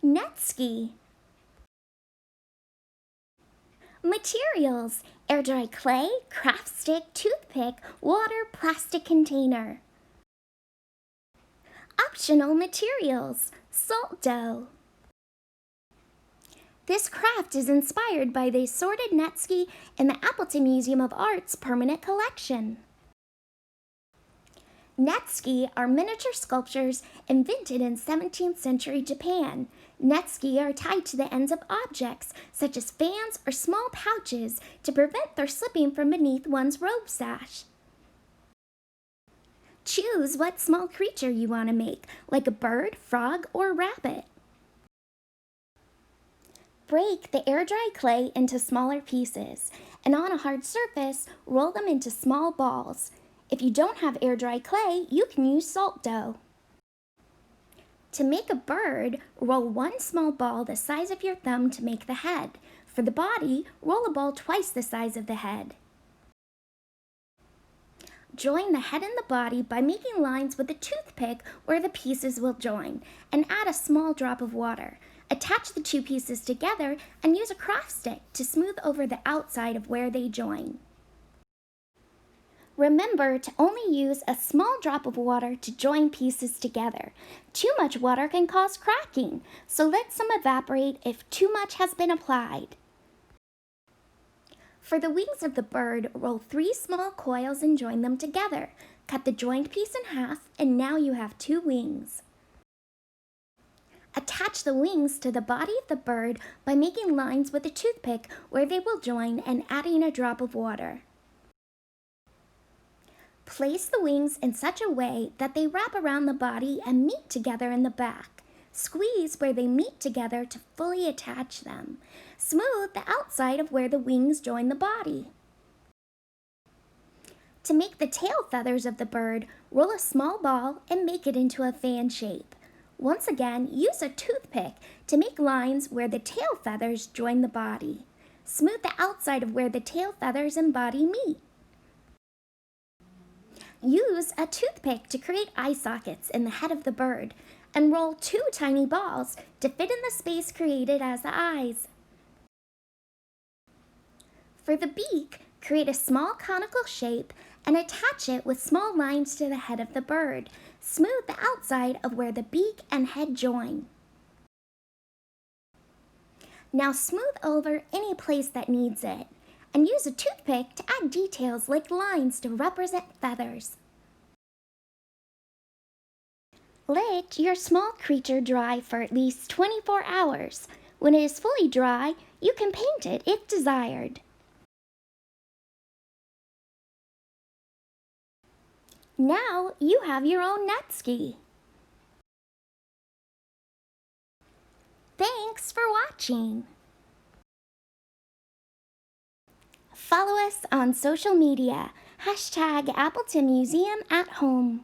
Netsuke. Materials: air dry clay, craft stick, toothpick, water, plastic container. Optional materials: salt dough. This craft is inspired by the assorted Netsuke in the Appleton Museum of Art's permanent collection. Netsuke are miniature sculptures invented in 17th century Japan. Netsuke are tied to the ends of objects, such as fans or small pouches, to prevent their slipping from beneath one's robe sash. Choose what small creature you want to make, like a bird, frog, or rabbit. Break the air-dry clay into smaller pieces, and on a hard surface, roll them into small balls. If you don't have air-dry clay, you can use salt dough. To make a bird, roll one small ball the size of your thumb to make the head. For the body, roll a ball twice the size of the head. Join the head and the body by making lines with a toothpick where the pieces will join, and add a small drop of water. Attach the two pieces together and use a craft stick to smooth over the outside of where they join. Remember to only use a small drop of water to join pieces together. Too much water can cause cracking, so let some evaporate if too much has been applied. For the wings of the bird, roll 3 small coils and join them together. Cut the joined piece in half, and now you have 2 wings. Attach the wings to the body of the bird by making lines with a toothpick where they will join and adding a drop of water. Place the wings in such a way that they wrap around the body and meet together in the back. Squeeze where they meet together to fully attach them. Smooth the outside of where the wings join the body. To make the tail feathers of the bird, roll a small ball and make it into a fan shape. Once again, use a toothpick to make lines where the tail feathers join the body. Smooth the outside of where the tail feathers and body meet. Use a toothpick to create eye sockets in the head of the bird, and roll 2 tiny balls to fit in the space created as the eyes. For the beak, create a small conical shape and attach it with small lines to the head of the bird. Smooth the outside of where the beak and head join. Now smooth over any place that needs it, and use a toothpick to add details like lines to represent feathers. Let your small creature dry for at least 24 hours. When it is fully dry, you can paint it if desired. Now you have your own Netsuke. Thanks for watching. Follow us on social media, #AppletonMuseumAtHome.